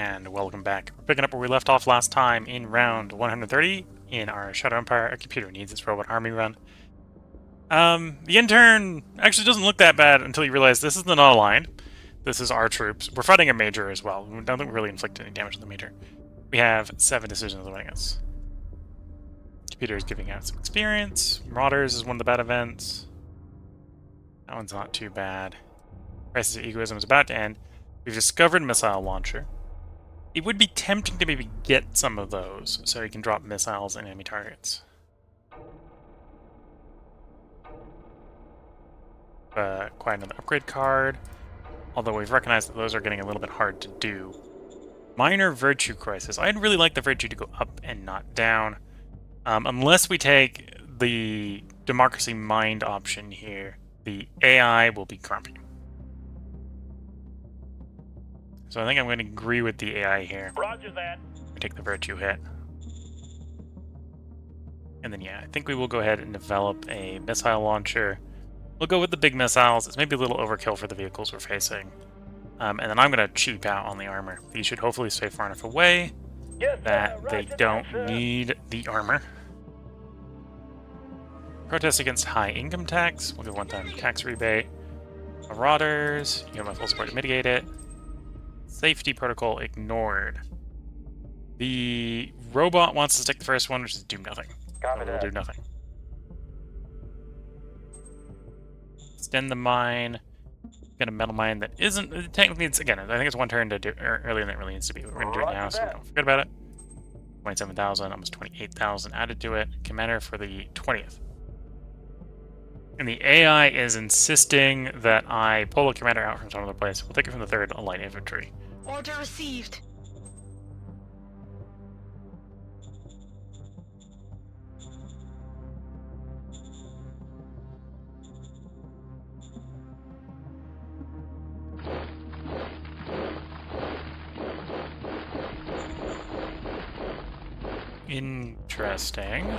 And welcome back. We're picking up where we left off last time in round 130 in our Shadow Empire. Our computer needs its robot army run. The intern actually doesn't look that bad until you realize this is not aligned. This is our troops. We're fighting a major as well. We don't think we really inflicted any damage on the major. We have 7 decisions winning us. Computer is giving out some experience. Marauders is one of the bad events. That one's not too bad. Crisis of Egoism is about to end. We've discovered missile launcher. It would be tempting to maybe get some of those, so you can drop missiles on enemy targets. Quite another upgrade card, although we've recognized that those are getting a little bit hard to do. Minor Virtue Crisis. I'd really like the Virtue to go up and not down, unless we take the Democracy Mind option here. The AI will be grumpy. So I think I'm going to agree with the AI here. Roger that. We take the Virtue hit. And then, yeah, I think we will go ahead and develop a missile launcher. We'll go with the big missiles. It's maybe a little overkill for the vehicles we're facing. And then I'm going to cheap out on the armor. These should hopefully stay far enough away that they don't need the armor. Protest against high income tax. We'll give one-time tax rebate. Marauders. You have my full support to mitigate it. Safety protocol ignored. The robot wants to take the first one, which is do nothing. It will do nothing. Extend the mine. Get a metal mine that isn't technically. It's again. I think it's one turn to do earlier than it really needs to be. But we're gonna do it now, so we don't forget about it. 27,000, almost 28,000 added to it. Commander for the 20th. And the AI is insisting that I pull a commander out from some other place. We'll take it from the 3rd light infantry. Order received. Interesting.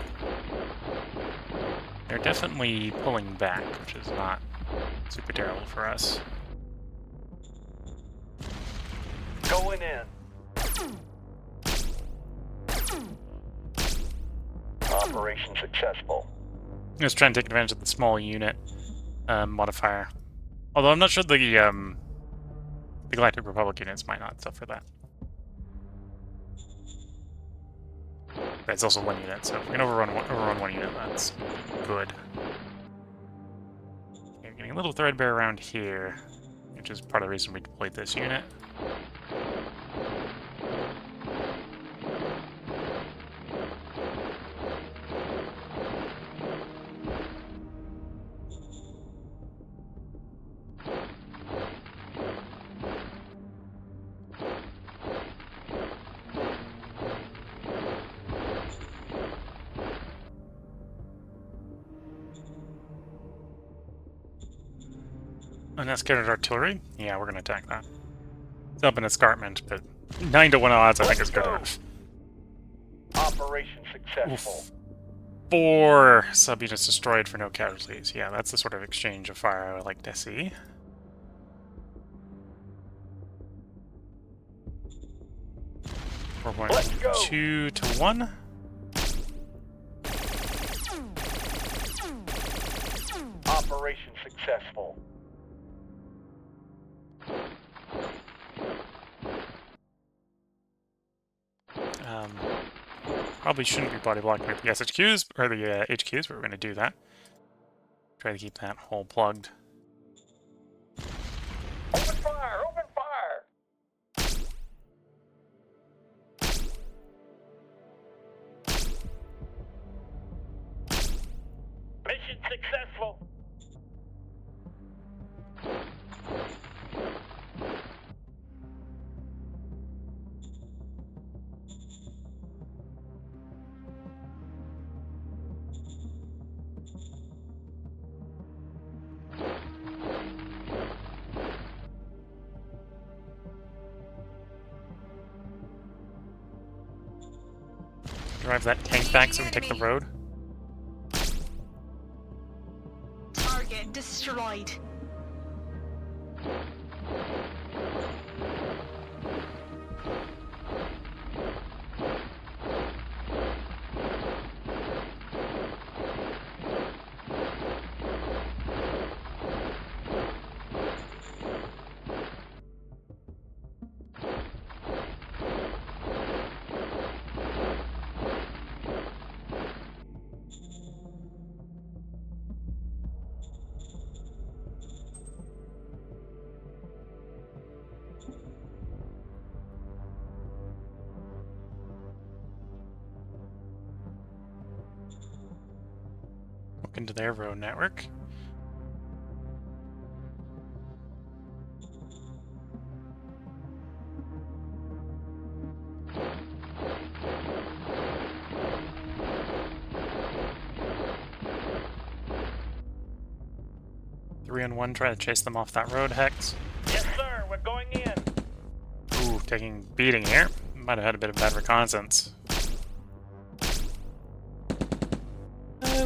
They're definitely pulling back, which is not super terrible for us. Going in. Operation successful. Let's try and take advantage of the small unit modifier. Although I'm not sure the Galactic Republic units might not suffer that. It's also 1 unit, so if we can overrun one unit, that's good. Okay, we're getting a little threadbare around here, which is part of the reason we deployed this unit. Unescorted artillery? Yeah, we're going to attack that. It's up in escarpment, but 9 to 1 odds I think is good enough. Operation successful. Oof. 4 sub-units destroyed for no casualties. Yeah, that's the sort of exchange of fire I would like to see. Let's go. 2 to 1. Operation successful. Probably shouldn't be body blocking with the SHQs, or the HQs, but we're going to do that. Try to keep that hole plugged. Open fire! Open fire! Mission successful. Drive that tank back so we can take the road. Target destroyed. into their road network. Three on one, try to chase them off that road, Hex. Yes, sir. We're going in. Ooh, taking beating here. Might have had a bit of bad reconnaissance.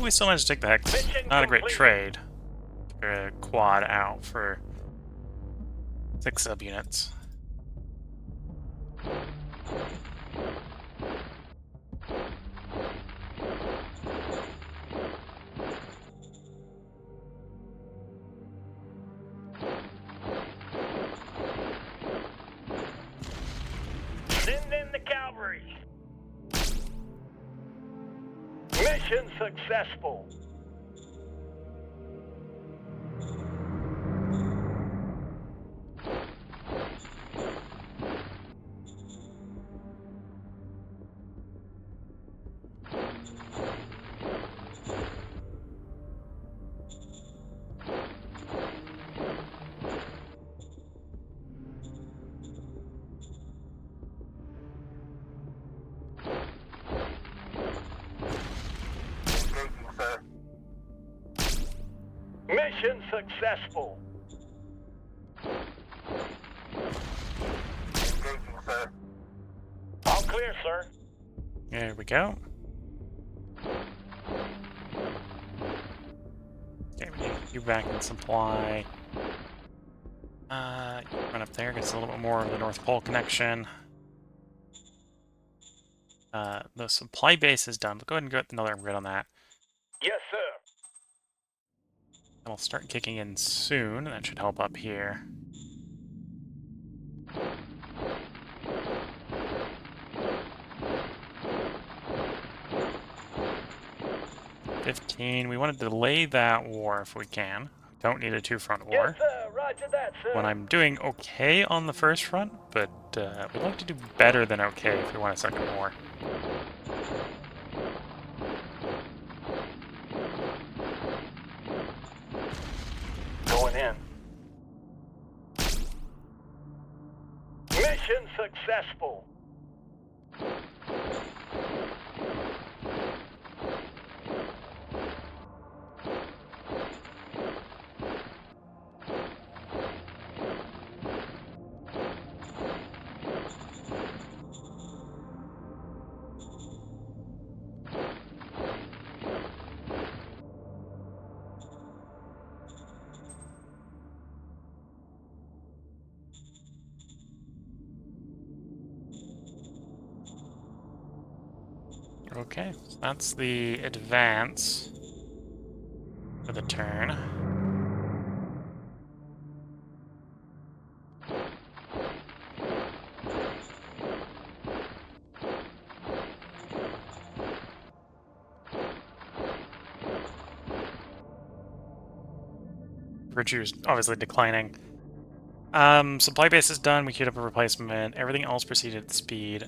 We still managed to take the Hex. Mission Not a great complete. trade. Took a quad out for 6 subunits. Send in the cavalry. Mission successful. Mission successful. All clear, sir. There we go. Okay, we need you back in supply. Run up there, gets a little bit more of the North Pole connection. The supply base is done. Go ahead and get another upgrade on that. Yes, sir. It'll start kicking in soon. That should help up here. We want to delay that war if we can. Don't need a two-front war. Yes, sir. Roger that, sir. When I'm doing okay on the first front, but we'd like to do better than okay if we want a second war. Going in. Mission successful. Okay, so that's the advance for the turn. Virtue is obviously declining. Supply base is done. We queued up a replacement. Everything else proceeded at speed.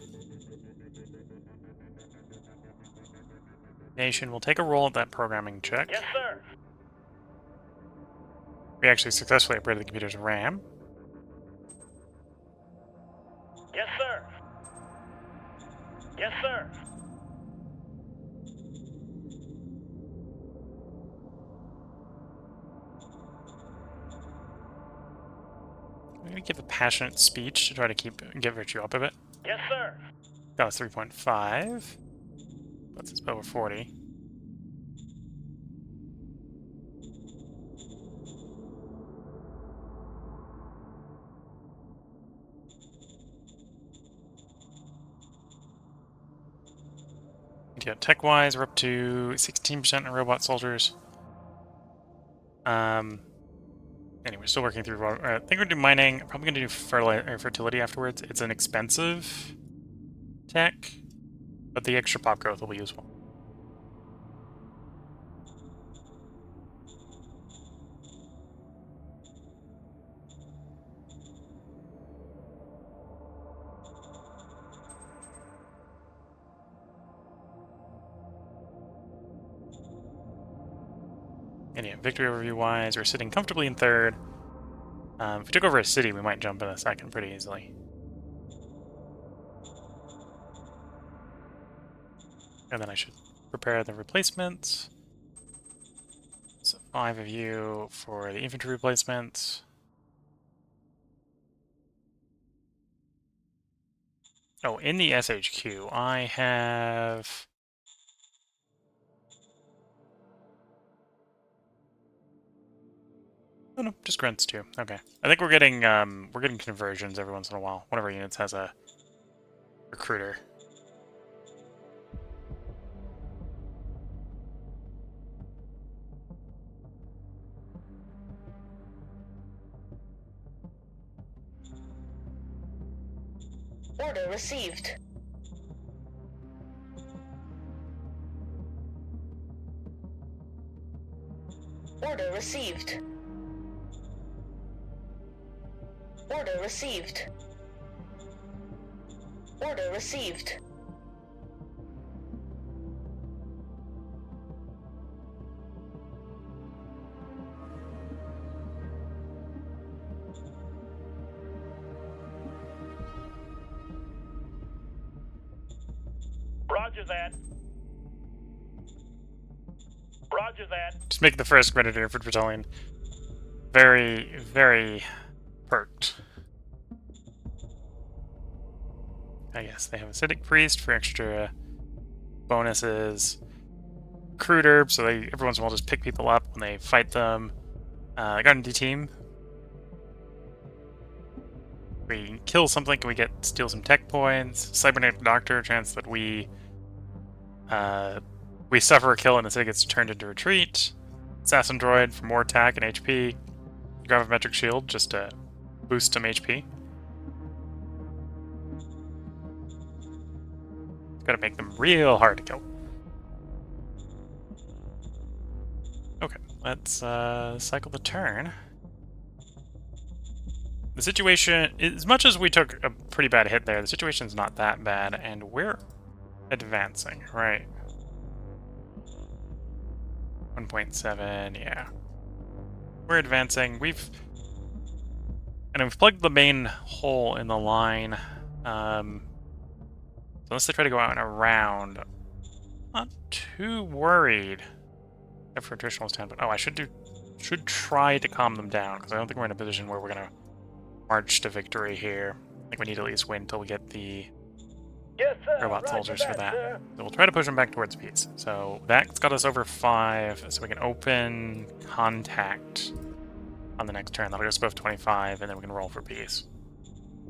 Nation will take a roll at that programming check. Yes, sir. We actually successfully upgraded the computer's RAM. Yes, sir. Yes, sir. I'm going to give a passionate speech to try to get Virtue up a bit. Yes, sir. Got a 3.5. Puts us over 40. Yeah, tech-wise, we're up to 16% in robot soldiers. Anyway, still working through. I think we're gonna do mining. Probably gonna do fertility afterwards. It's an expensive tech, but the extra pop growth will be useful. And yeah, victory overview-wise, we're sitting comfortably in third. If we took over a city, we might jump in a second pretty easily. And then I should prepare the replacements. So 5 of you for the infantry replacements. Oh, in the SHQ, I have... Oh no, just grunts too. Okay. I think we're getting conversions every once in a while. One of our units has a recruiter. Order received. Order received. Order received. Order received. Roger that. Roger that. Just make the first Grenadier Infantry Battalion very, very perked. I guess they have a Syndic Priest for extra bonuses. Recruiter, so they every once in a while just pick people up when they fight them. Garden D team. We kill something, can we steal some tech points? Cybernetic Doctor, chance that we suffer a kill and the city gets turned into retreat. Assassin Droid for more attack and HP. Gravimetric Shield, just to boost some HP. Gotta make them real hard to kill. Okay, let's cycle the turn. The situation, as much as we took a pretty bad hit there, the situation's not that bad, and we're advancing, right? 1.7, yeah. We're advancing. We've plugged the main hole in the line. So unless they try to go out and around, not too worried. Except for traditional stand, but I should try to calm them down because I don't think we're in a position where we're gonna march to victory here. I think we need to at least win until we get the Yes, sir. robot Roger soldiers for that. sir. So we'll try to push them back towards peace. So that's got us over 5, so we can open contact on the next turn. That'll get us above 25, and then we can roll for peace.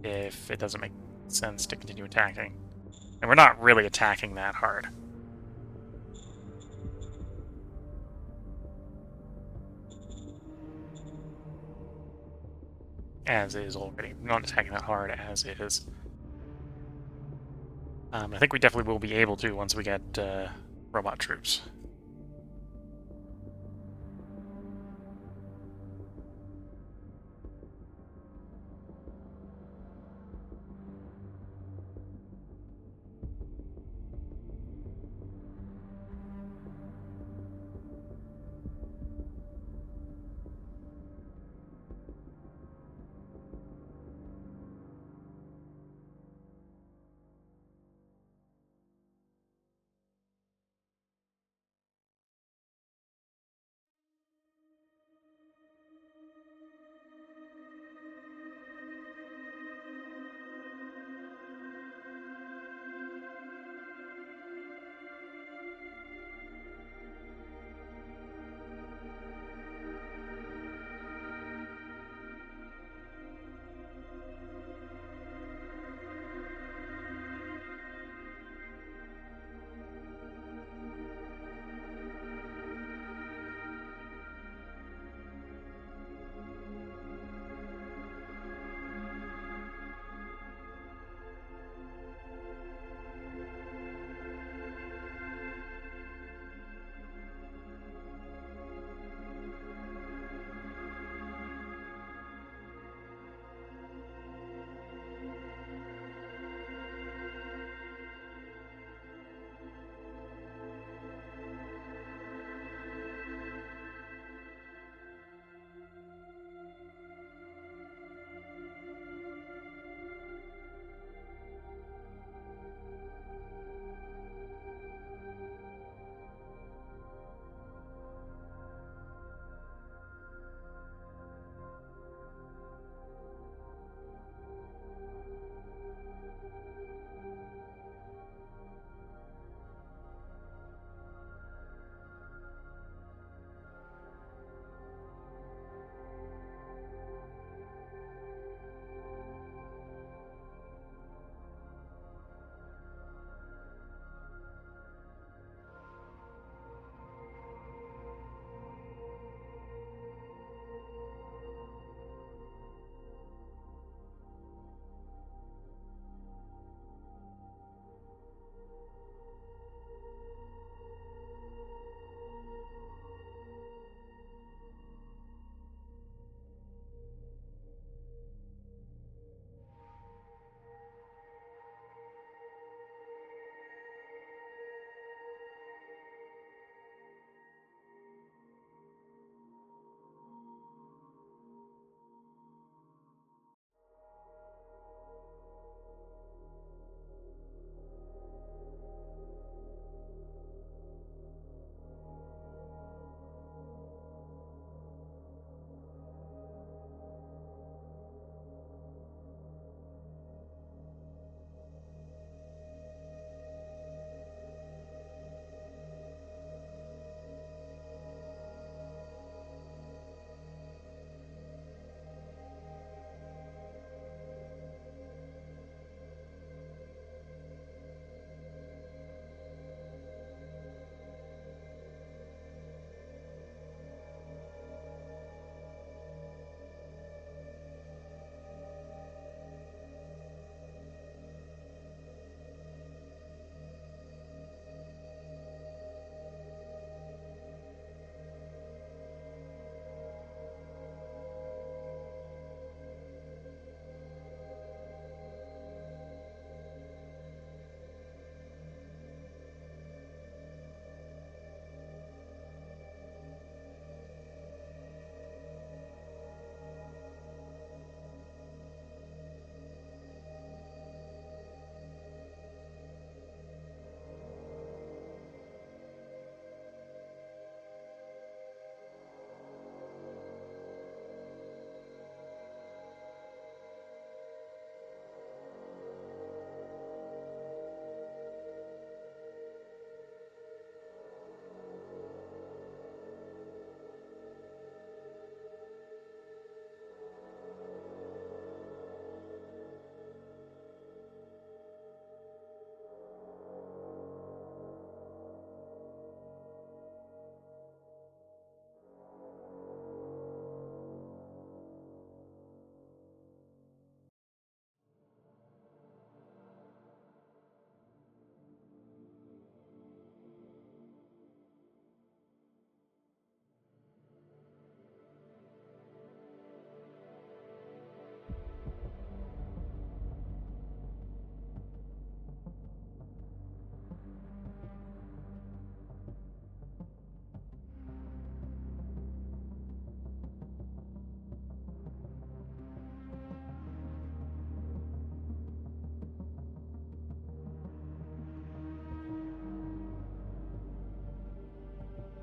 If it doesn't make sense to continue attacking. And we're not really attacking that hard. As is already. We're not attacking that hard as is. I think we definitely will be able to once we get robot troops.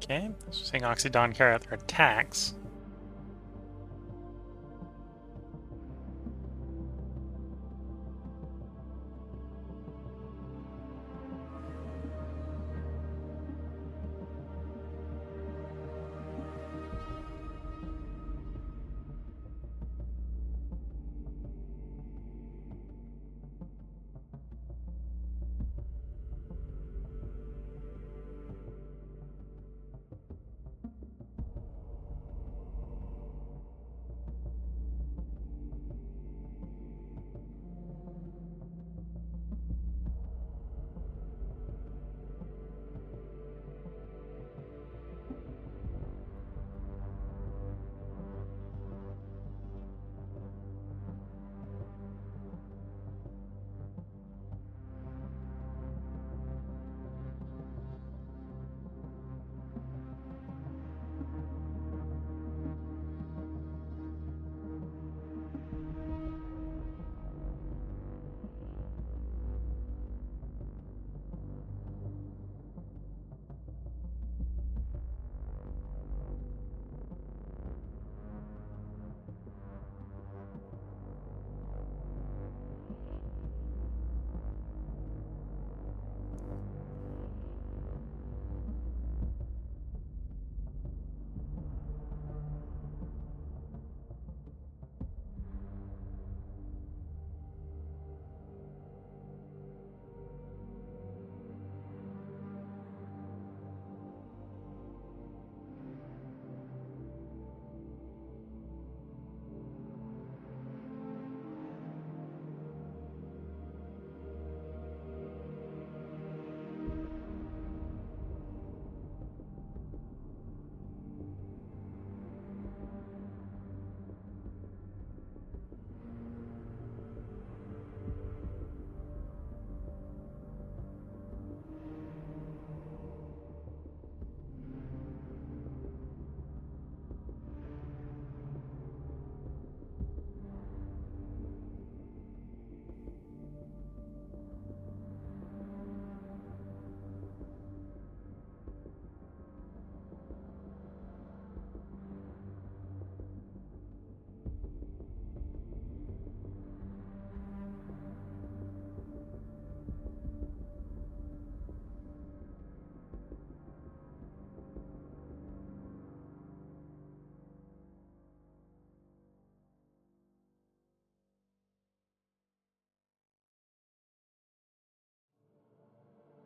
Okay, so seeing Oxydon carry out their attacks.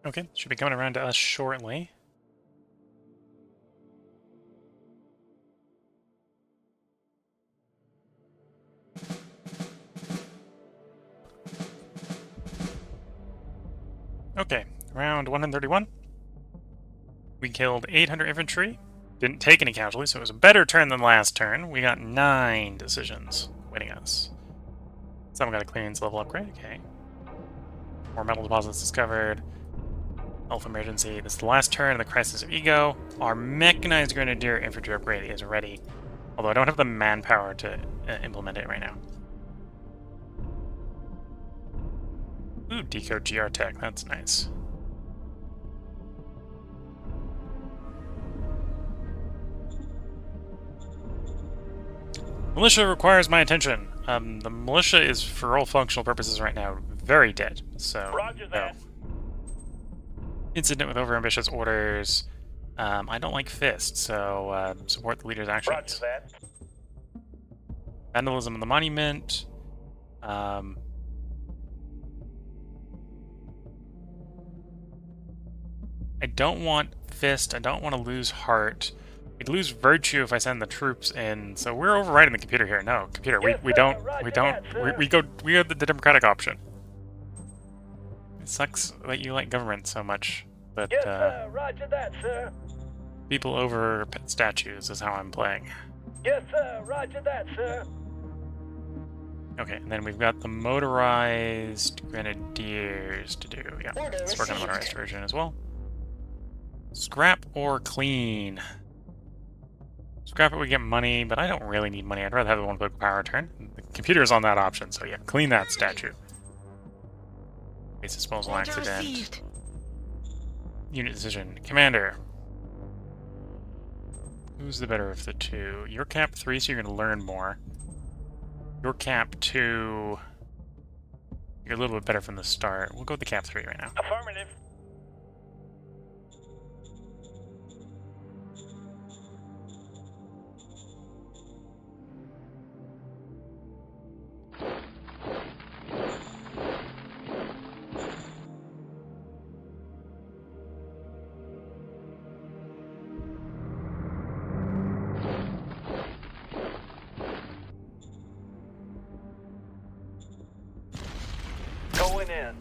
Okay, should be coming around to us shortly. Okay, round 131. We killed 800 infantry. Didn't take any casualties, so it was a better turn than last turn. We got 9 decisions winning us. Someone got a clearance level upgrade, okay. More metal deposits discovered. Health emergency. This is the last turn of the Crisis of Ego. Our mechanized grenadier infantry upgrade is ready. Although I don't have the manpower to implement it right now. Ooh, decode GR tech, that's nice. Militia requires my attention. The militia is, for all functional purposes right now, very dead, so Roger that. no. Incident with overambitious orders. I don't like Fist, so support the leader's Roger actions. that. Vandalism of the monument. I don't want Fist. I don't want to lose Heart. We'd lose Virtue if I send the troops in. So we're overriding the computer here. No, computer, Yes, we sir. don't. Roger We don't. that, sir. We go. We are the democratic option. It sucks that you like government so much, but Yes, sir. Roger that, sir. people over statues is how I'm playing. Yes, sir. Roger that, sir. Okay, and then we've got the motorized grenadiers to do. Yeah, Order let's work on the received. motorized version as well. Scrap or clean? Scrap it, we get money, but I don't really need money. I'd rather have the one quick power turn. The computer's on that option, so yeah, clean that statue. Base disposal Order accident. received. Unit decision. Commander. Who's the better of the two? You're Cap 3, so you're going to learn more. You're Cap 2... You're a little bit better from the start. We'll go with the Cap 3 right now. Affirmative. Going in.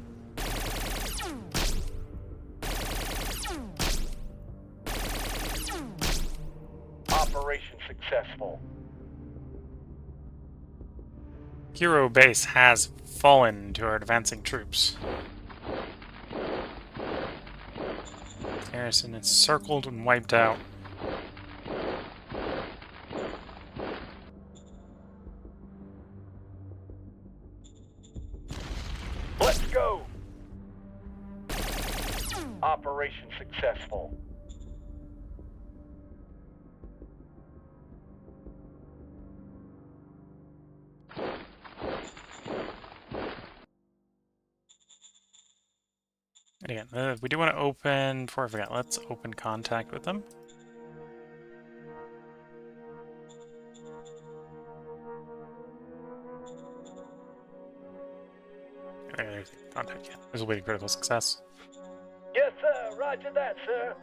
Operation successful. Hero base has fallen to our advancing troops. Garrison is circled and wiped out. Let's go. Operation successful. And again, we do want to open, before I forget, let's open contact with them. There's contact, yeah. There's a way to critical success. Yes, sir. Roger that, sir.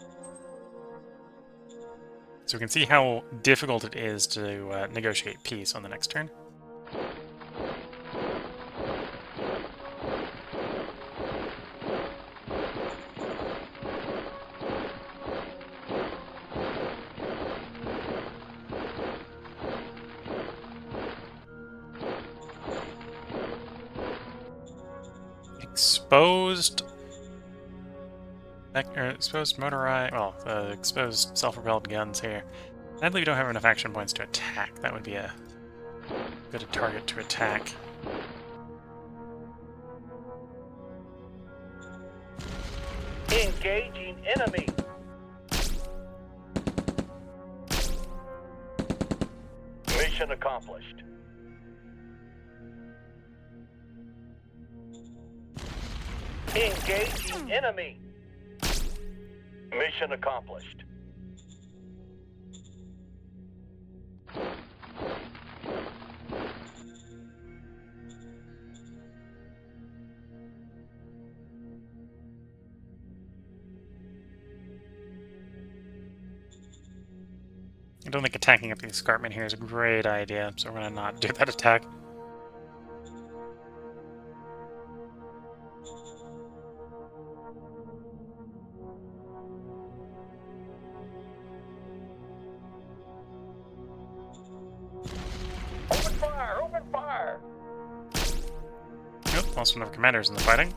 So we can see how difficult it is to negotiate peace on the next turn. Exposed motorized, well, exposed self-propelled guns here. Sadly, we don't have enough action points to attack. That would be a good target to attack. Engaging enemy. Mission accomplished. Engaging enemy. Mission accomplished. I don't think attacking up the escarpment here is a great idea, so we're going to not do that attack. Open fire! Open fire! Nope, lost one of our commanders in the fighting.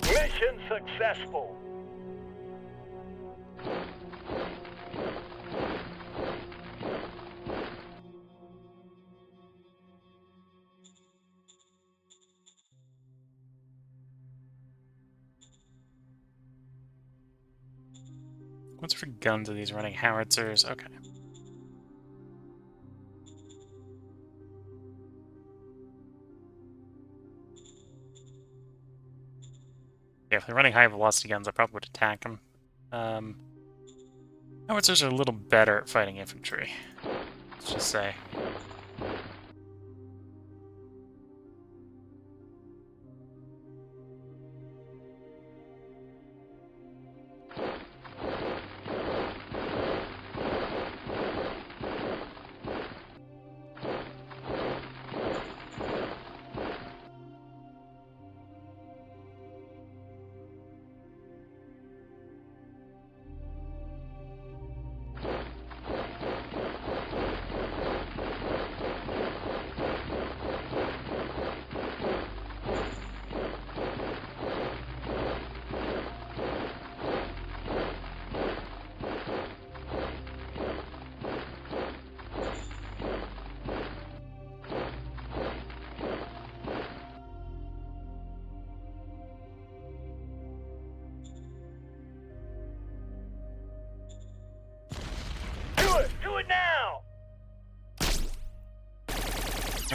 Mission successful. What's for guns are these running? Howitzers? Okay. Yeah, if they're running high velocity guns, I probably would attack them. Howitzers are a little better at fighting infantry, let's just say.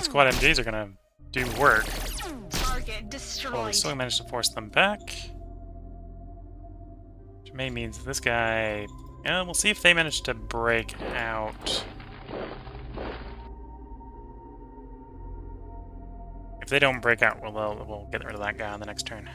squad MGs are gonna do work. Target Well, destroyed. we still managed to force them back. Which may means this guy... Yeah, we'll see if they manage to break out. If they don't break out, we'll get rid of that guy on the next turn.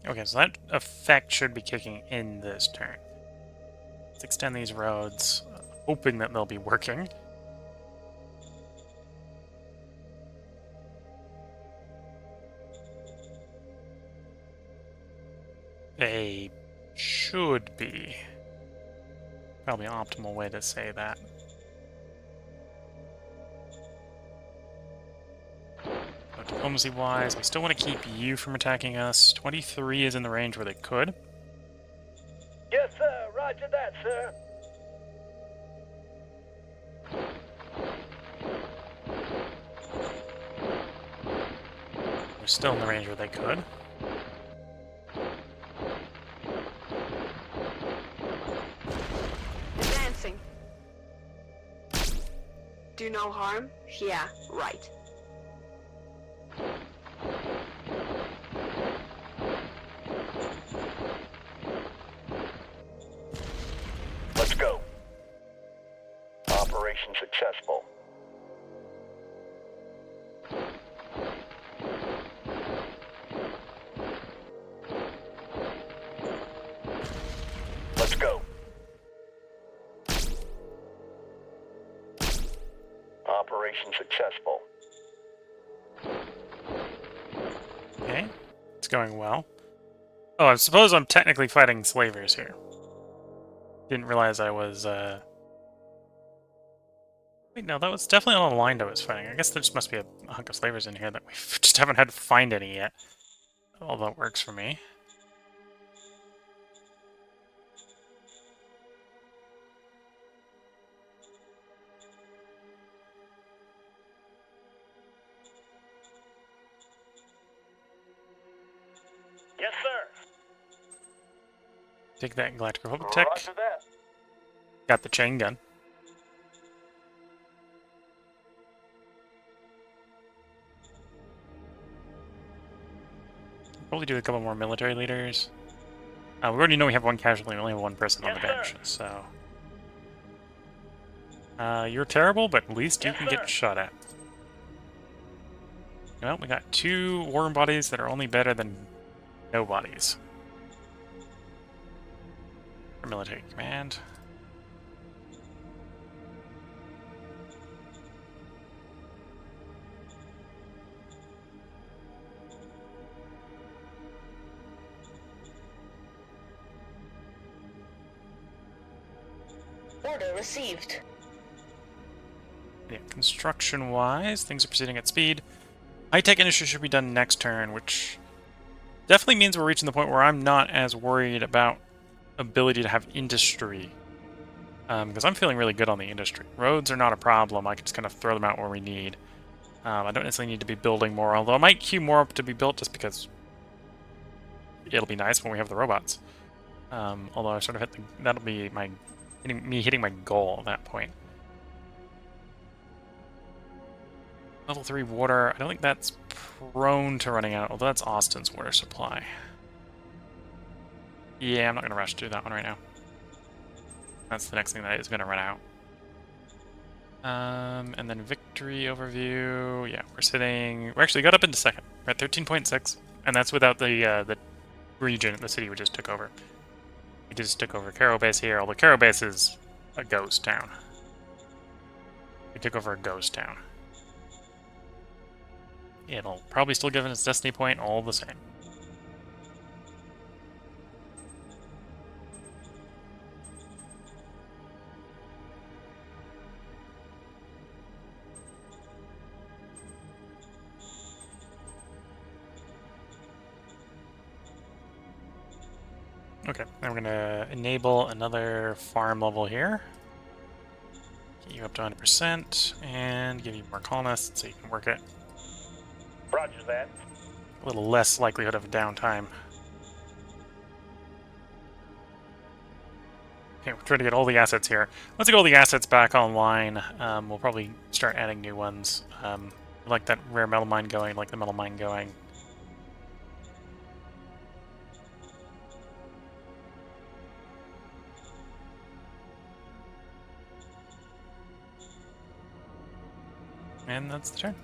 Okay, so that effect should be kicking in this turn. Let's extend these roads, hoping that they'll be working. They should be. Probably an optimal way to say that. But diplomacy-wise, we still want to keep you from attacking us. 23 is in the range where they could. Yes, sir. Roger that, sir. We're still in the range where they could. Advancing. Do no harm? Yeah, right. Let's go. Operation successful. Let's go. Operation successful. Okay, it's going well. Oh, I suppose I'm technically fighting slavers here. Didn't realize I was, Wait, no, that was definitely on the line I was fighting. I guess there just must be a hunk of slavers in here that we just haven't had to find any yet. All that works for me. Yes, sir. Take that Galactic Republic tech. Roger that. Got the chain gun. Probably do a couple more military leaders. We already know we have one casualty, we only have one person on the Yes, bench, so... you're terrible, but at least you Yes, can sir. get shot at. Well, we got 2 war bodies that are only better than no bodies. For military command. Order received. Yeah, construction-wise, things are proceeding at speed. High-tech industry should be done next turn, which definitely means we're reaching the point where I'm not as worried about ability to have industry. Because I'm feeling really good on the industry. Roads are not a problem, I can just kind of throw them out where we need. I don't necessarily need to be building more, although I might queue more up to be built just because it'll be nice when we have the robots. Although I sort of hit the, that'll be my me hitting my goal at that point. Level 3 water, I don't think that's prone to running out, although that's Austin's water supply. Yeah, I'm not going to rush through that one right now. That's the next thing that is going to run out. And then victory overview, yeah, we actually got up into second. We're at 13.6, and that's without the region, the city we just took over. We just took over Caro Base here, although Caro Base is a ghost town. We took over a ghost town. It'll probably still give us destiny point all the same. Okay, then we're gonna enable another farm level here. Get you up to 100% and give you more colonists so you can work it. Roger that. A little less likelihood of downtime. Okay, we're trying to get all the assets here. Once we get all the assets back online, we'll probably start adding new ones. Like that rare metal mine going, like the metal mine going. And that's the turn.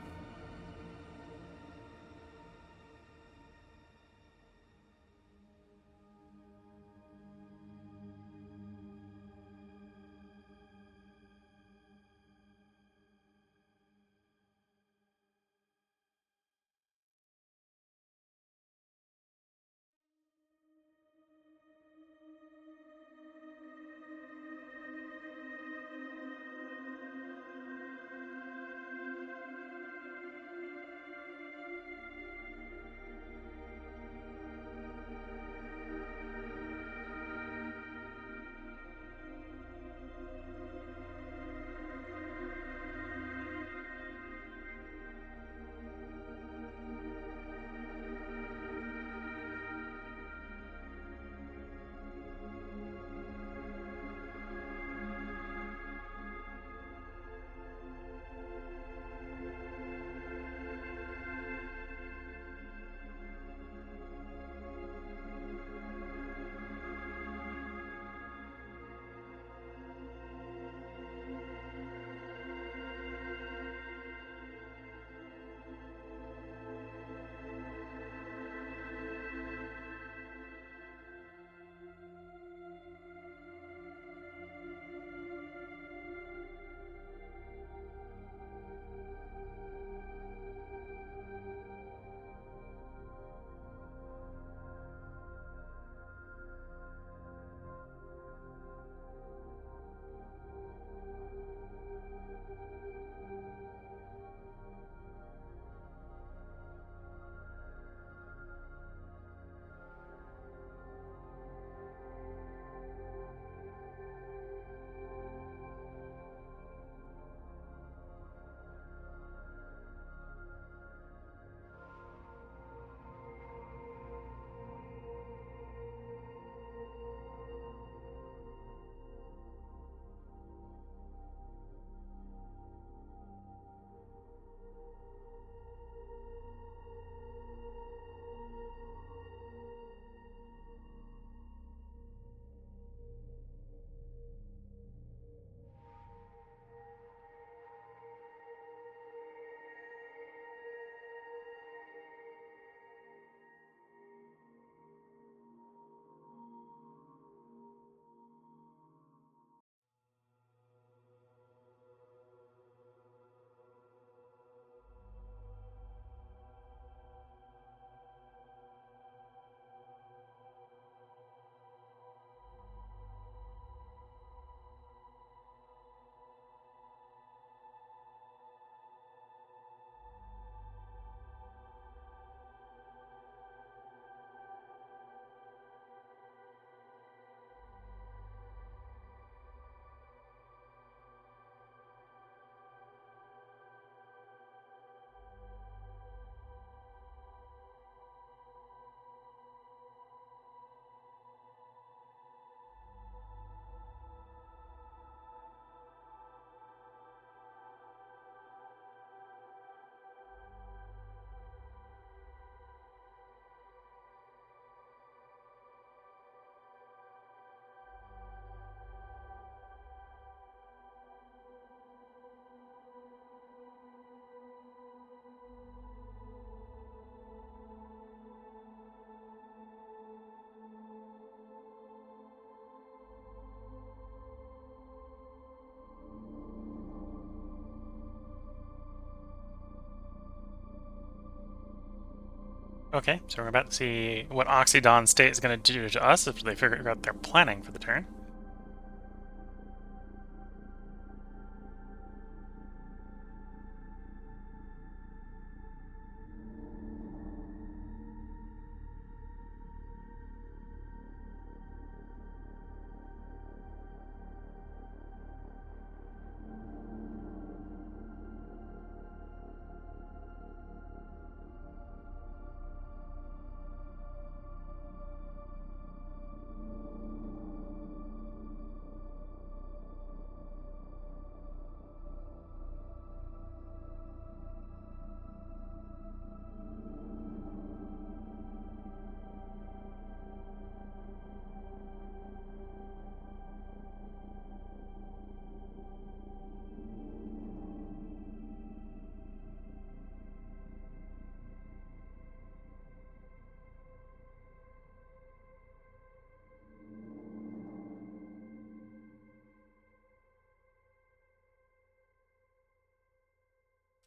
Okay, so we're about to see what Oxydon State is going to do to us if they figure out their planning for the turn.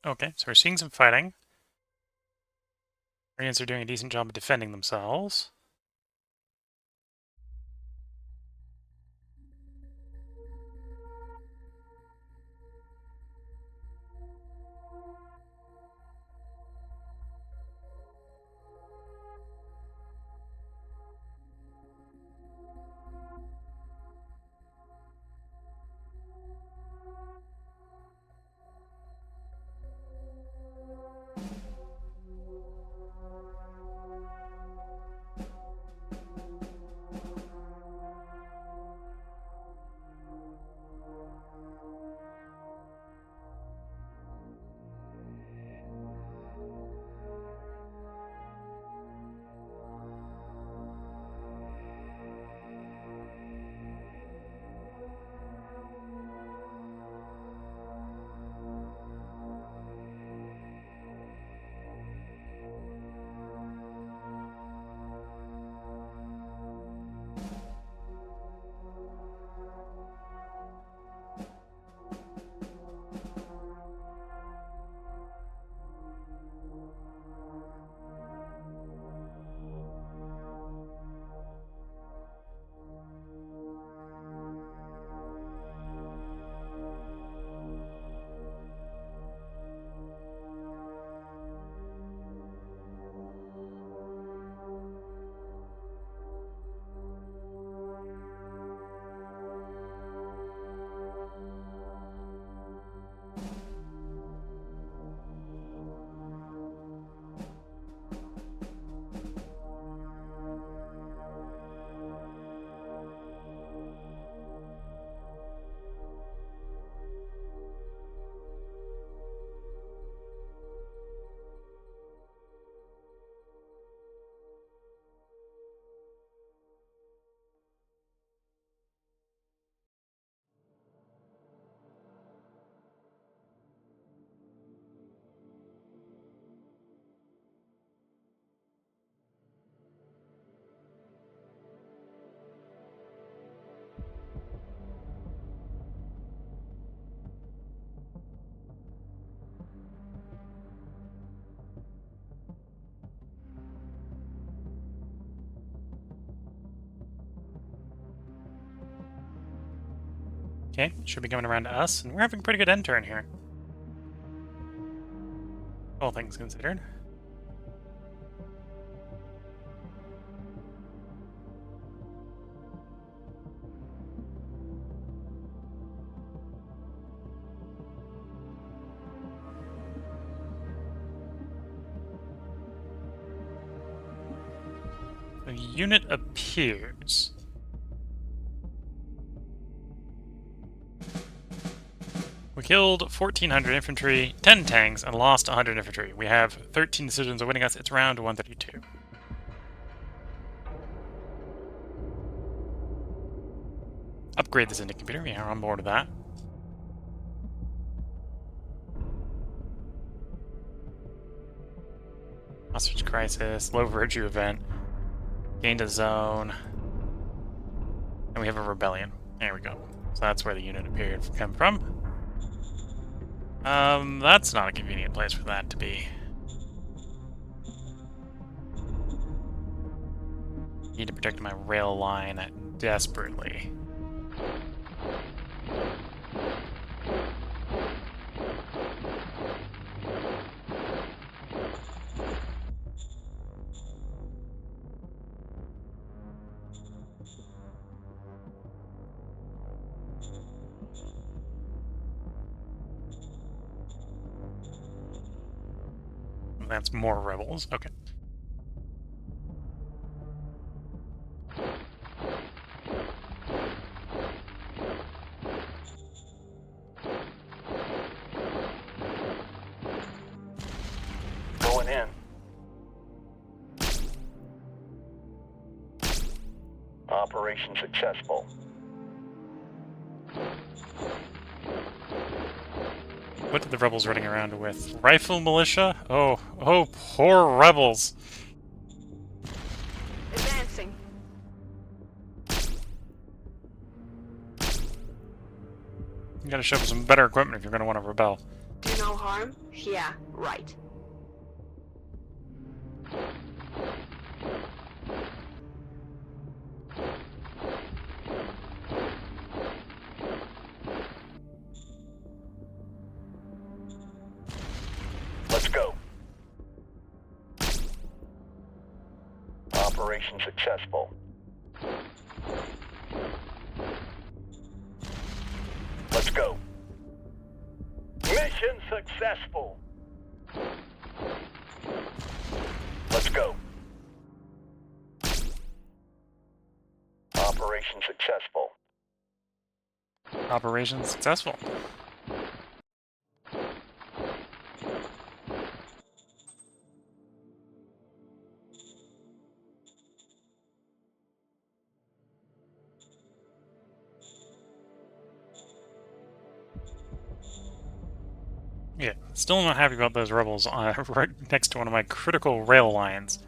Okay, so we're seeing some fighting. Koreans are doing a decent job of defending themselves. Okay, should be coming around to us, and we're having a pretty good end turn here. All things considered. The unit appears. We killed 1,400 infantry, 10 tanks, and lost 100 infantry. We have 13 decisions of winning us. It's round 132. Upgrade the syndicate computer. We are on board with that. Hostage crisis, low virtue event, gained a zone, and we have a rebellion. There we go. So that's where the unit appeared to come from. That's not a convenient place for that to be. Need to protect my rail line desperately. That's more rebels. Okay. Going in. Operation successful. What did the rebels running around with? Rifle militia? Oh, poor rebels. Advancing. You gotta show up some better equipment if you're gonna want to rebel. Do no harm? Yeah, right. Let's go. Operation successful. Let's go. Mission successful. Let's go. Operation successful. Operation successful. Yeah, still not happy about those rebels right next to one of my critical rail lines.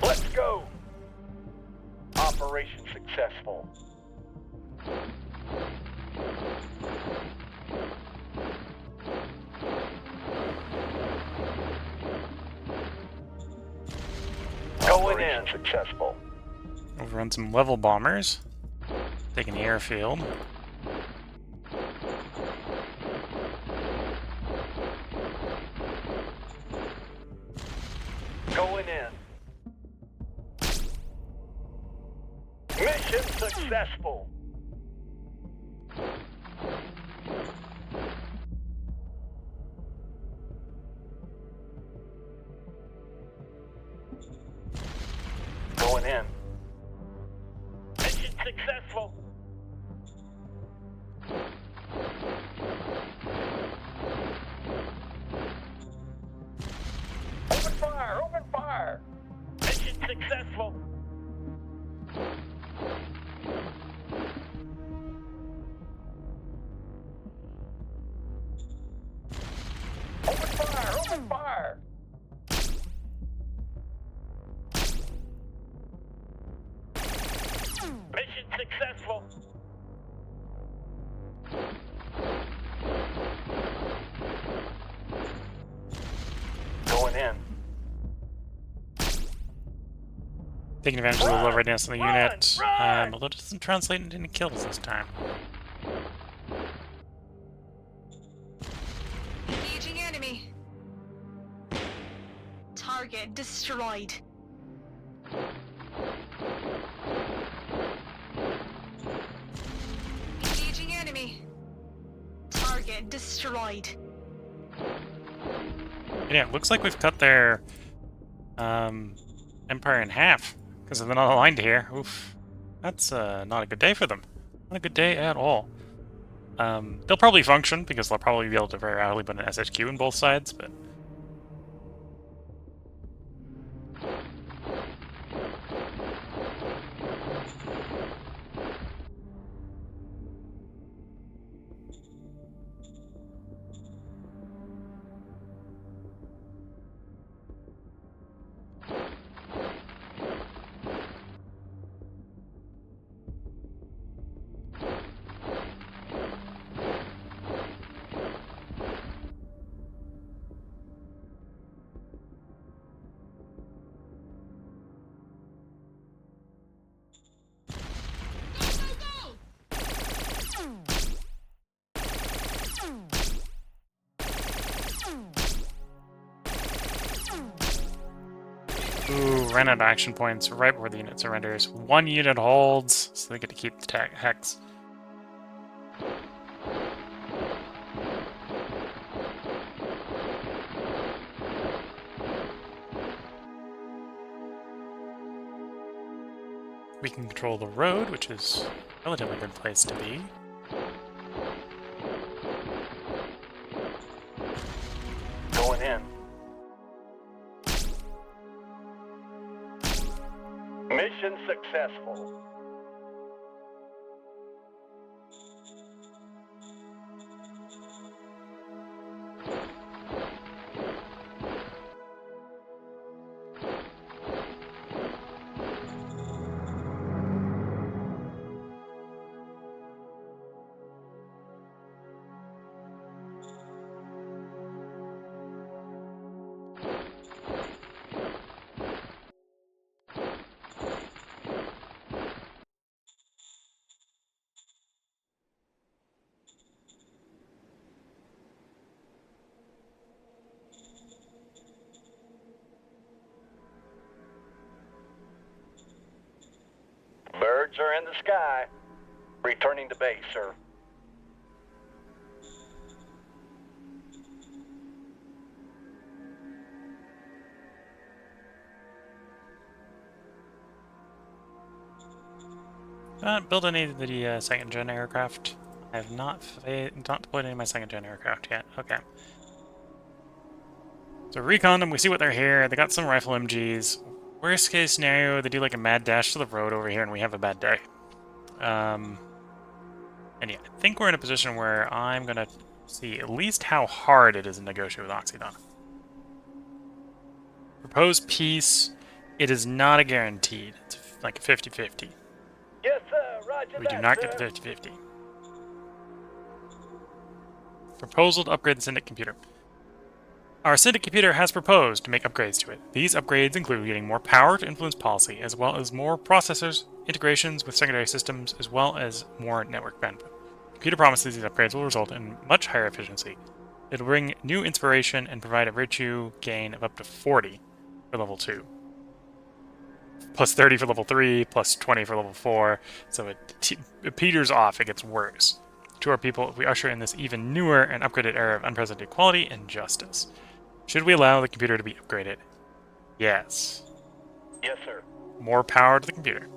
Let's go. Operation successful. Going in. Successful. Overrun some level bombers. Taking the airfield. Going in. Mission successful. Going in. Mission successful. Open fire! Open fire! Mission successful. Open fire! Open fire! Mission successful. Going in. Taking advantage of the low readiness of the Run! unit. Run! Although it doesn't translate into any kills this time. Engaging enemy. Target destroyed. Engaging enemy. Target destroyed. Yeah, it looks like we've cut their Empire in half because of another line to here. Oof. That's not a good day for them. Not a good day at all. They'll probably function because they'll probably be able to very rarely put an SHQ in both sides, but... Ooh, ran out of action points right before the unit surrenders. One unit holds, so they get to keep the hex. We can control the road, which is a relatively good place to be. Going in. Mission successful. are in the sky. Returning to base, sir. Build any of the second-gen aircraft. I have not deployed any of my second-gen aircraft yet. Okay. So recon them, we see what they're here. They got some rifle MGs. Worst case scenario, they do like a mad dash to the road over here and we have a bad day. And yeah, I think we're in a position where I'm gonna see at least how hard it is to negotiate with Oxydon. Proposed peace, it is not a guaranteed. It's like a 50-50. Yes, sir. Roger We that, do not sir. get the 50-50. Proposal to upgrade the Syndicate computer. Our Syndicate computer has proposed to make upgrades to it. These upgrades include getting more power to influence policy, as well as more processors, integrations with secondary systems, as well as more network bandwidth. The computer promises these upgrades will result in much higher efficiency. It'll bring new inspiration and provide a virtue gain of up to 40 for level 2. Plus 30 for level 3, plus 20 for level 4, so it peters off, it gets worse. To our people, we usher in this even newer and upgraded era of unprecedented equality and justice. Should we allow the computer to be upgraded? Yes. Yes, sir. More power to the computer.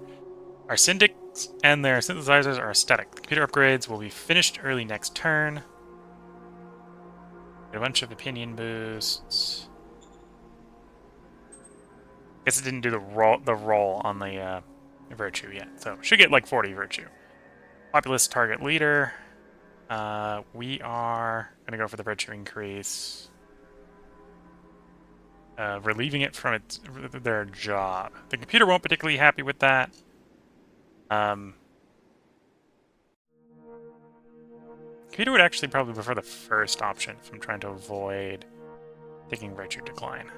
Our syndics and their synthesizers are static. The computer upgrades will be finished early next turn. Get a bunch of opinion boosts. Guess it didn't do the roll on the virtue yet, so should get like 40 virtue. Populist target leader. We are gonna go for the virtue increase. Relieving it from their job. The computer won't particularly happy with that. Computer would actually probably prefer the first option if I'm trying to avoid taking virtue decline.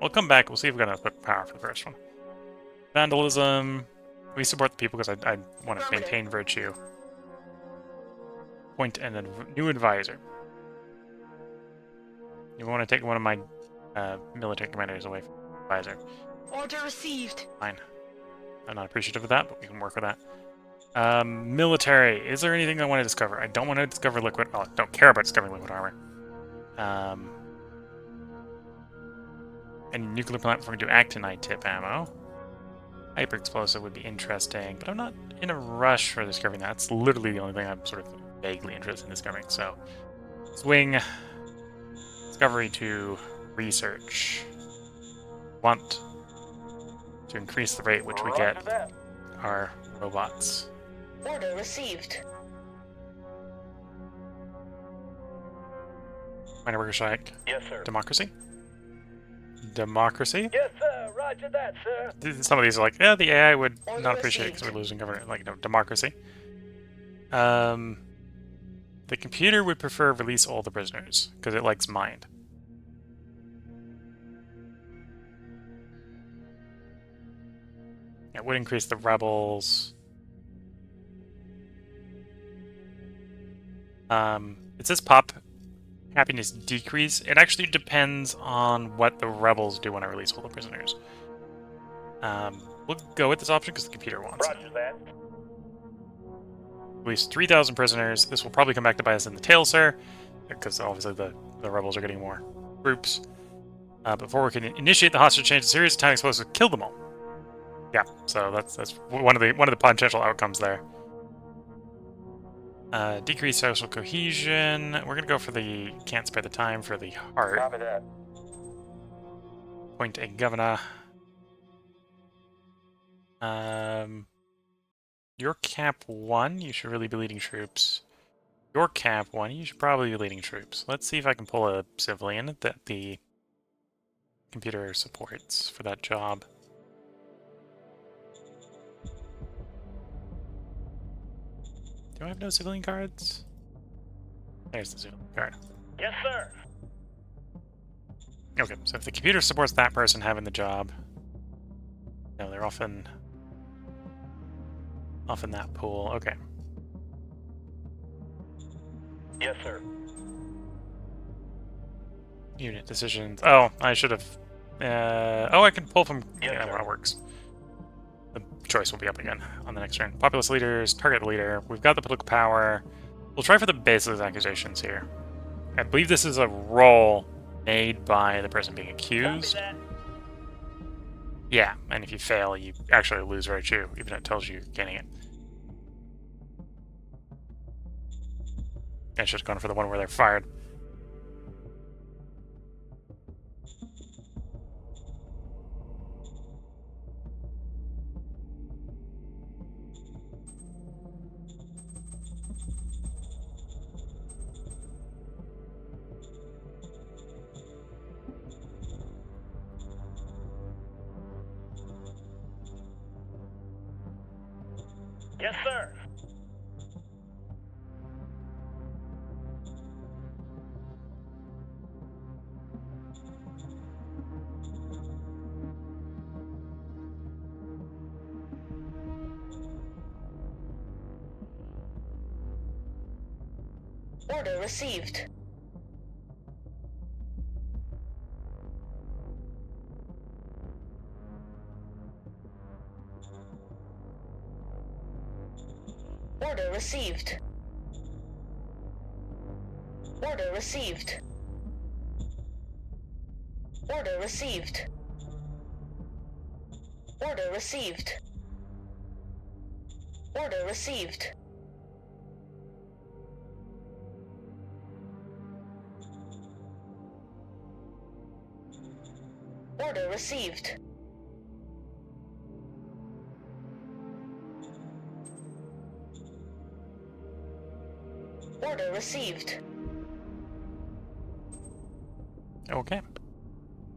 We'll come back. We'll see if we've got enough power for the first one. Vandalism. We support the people because I want to maintain virtue. Appoint a new advisor. You want to take one of my military commanders away from the advisor. Order received. Fine. I'm not appreciative of that, but we can work with that. Military. Is there anything I want to discover? I don't want to discover liquid... Oh, I don't care about discovering liquid armor. Any nuclear platform can do actinide tip ammo. Hyper explosive would be interesting, but I'm not in a rush for discovering that. It's literally the only thing I'm sort of vaguely interested in discovering. So, swing, discovery to research. Want to increase the rate which we get our robots. Order received. Minor worker strike. Yes, sir. Democracy. Democracy. Yes, sir. Roger that, sir. Some of these are like, yeah, the AI would Order not appreciate it because received. we're losing government, like, democracy. The computer would prefer release all the prisoners because it likes mind. It would increase the rebels. It says pop happiness decrease. It actually depends on what the rebels do when I release all the prisoners. We'll go with this option because the computer wants it. Roger that. Release 3,000 prisoners. This will probably come back to bite us in the tail, sir, because obviously the rebels are getting more troops. Before we can initiate the hostage change, a series of tiny explosives kill them all. Yeah, so that's one of the potential outcomes there. Decrease social cohesion. We're gonna go for the can't spare the time for the heart. Copy that. Appoint a governor. Your Cap 1, you should really be leading troops. Your Cap 1, you should probably be leading troops. Let's see if I can pull a civilian that the computer supports for that job. Do I have no civilian cards? There's the civilian card. Yes, sir. Okay, so if the computer supports that person having the job, no, they're often in that pool. Okay. Yes, sir. Unit decisions. Oh, I should have. Oh, I can pull from. Yes, Yeah, sir. that works. The choice will be up again on the next turn. Populist leaders, target leader. We've got the political power. We'll try for the baseless accusations here. I believe this is a roll made by the person being accused. Copy that. Yeah, and if you fail, you actually lose right too, even if it tells you you're getting it. I should have gone for the one where they're fired. Yes, sir. Order received. Order received. Order received. Order received. Order received. Order received. Order received. Order received. Okay.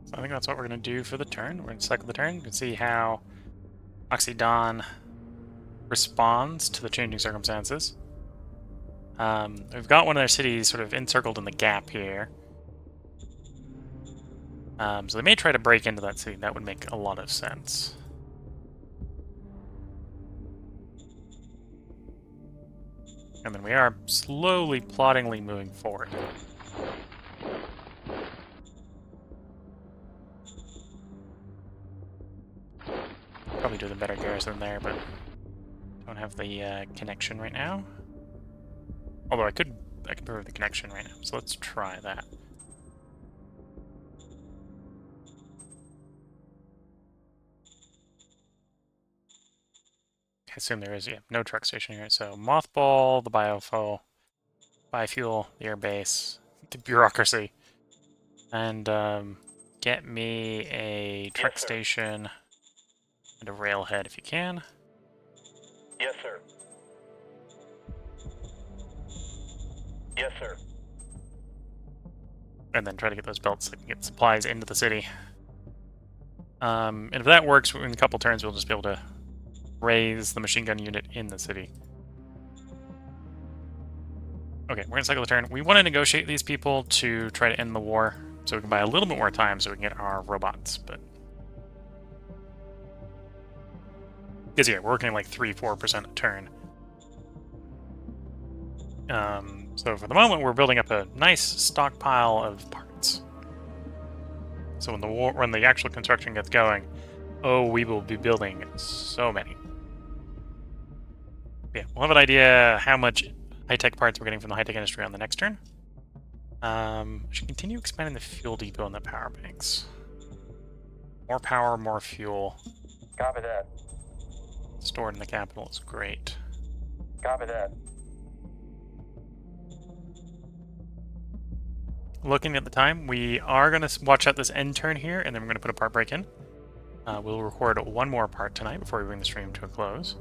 So I think that's what we're going to do for the turn. We're going to cycle the turn. You can see how Oxydon responds to the changing circumstances. We've got one of their cities sort of encircled in the gap here. So they may try to break into that city. That would make a lot of sense. And then we are slowly, ploddingly moving forward. Probably do the better garrison there, but don't have the connection right now. Although I could prove the connection right now, so let's try that. I assume there is, yeah, no truck station here. So mothball, the biofuel, the airbase, the bureaucracy, and get me a truck station and a railhead if you can. Yes, sir. Yes, sir. And then try to get those belts so I can get supplies into the city. And if that works, in a couple turns we'll just be able to raise the machine gun unit in the city. Okay, we're gonna cycle the turn. We want to negotiate these people to try to end the war, so we can buy a little bit more time so we can get our robots, but... Because, yeah, we're working at like 3-4% a turn. So for the moment, we're building up a nice stockpile of parts. So when the actual construction gets going, oh, we will be building so many. Yeah, we'll have an idea how much high-tech parts we're getting from the high-tech industry on the next turn. I should continue expanding the fuel depot and the power banks. More power, more fuel. Copy that. Stored in the capital is great. Copy that. Looking at the time, we are going to watch out this end turn here, and then we're going to put a part break in. We'll record one more part tonight before we bring the stream to a close.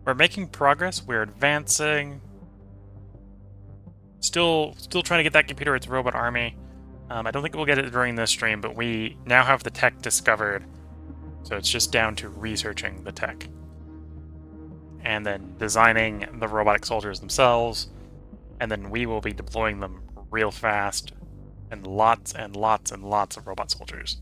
We're making progress. We're advancing. Still trying to get that computer its robot army. I don't think we'll get it during this stream, but we now have the tech discovered. So it's just down to researching the tech. And then designing the robotic soldiers themselves. And then we will be deploying them real fast. And lots and lots and lots of robot soldiers.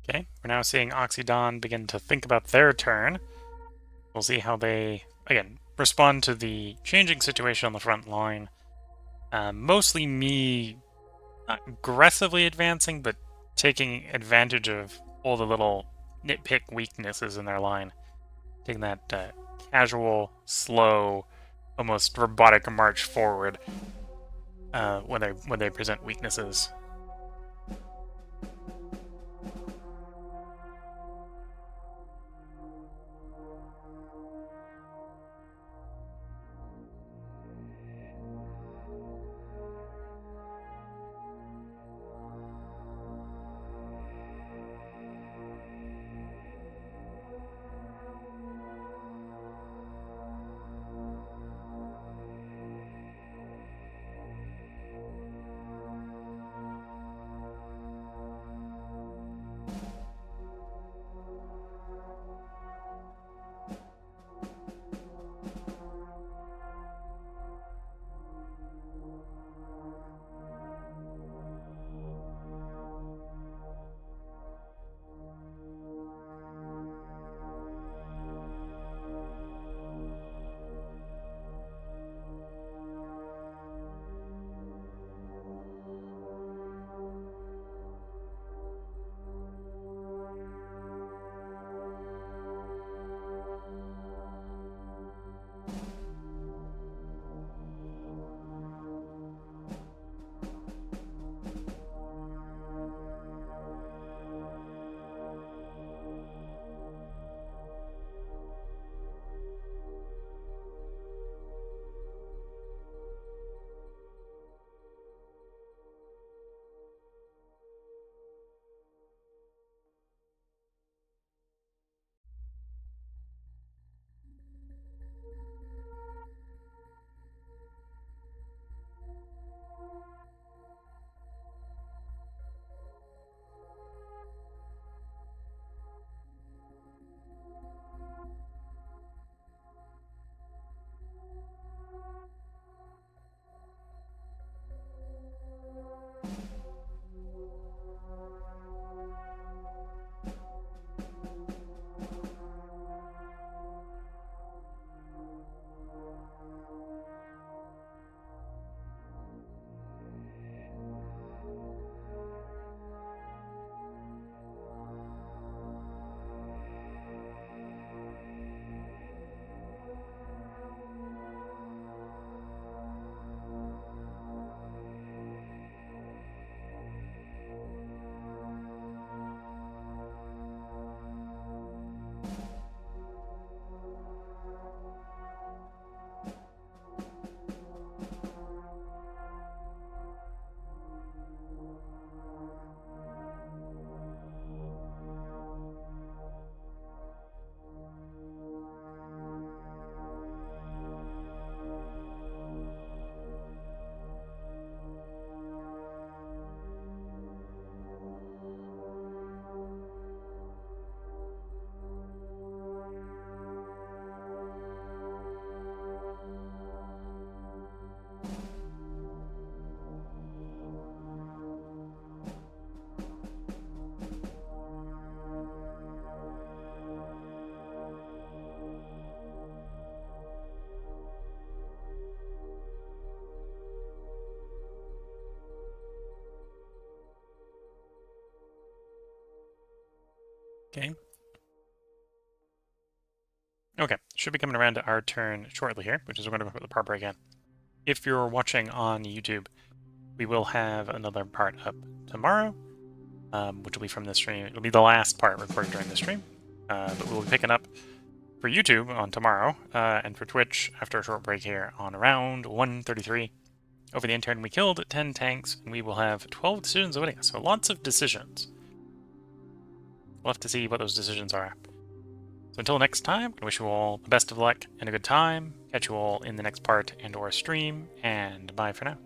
Okay, we're now seeing Oxydon begin to think about their turn. We'll see how they, again, respond to the changing situation on the front line. Mostly me not aggressively advancing, but taking advantage of all the little nitpick weaknesses in their line. Taking that casual, slow, almost robotic march forward when they present weaknesses. Okay. Okay, should be coming around to our turn shortly here, which is we're going to put the part break in. If you're watching on YouTube, we will have another part up tomorrow, which will be from this stream. It'll be the last part recorded during the stream, but we'll be picking up for YouTube on tomorrow, and for Twitch after a short break here on around 1:33. Over the intern, we killed 10 tanks, and we will have 12 decisions awaiting us, so lots of decisions. We'll have to see what those decisions are. So until next time, I wish you all the best of luck and a good time. Catch you all in the next part and/or stream, and bye for now.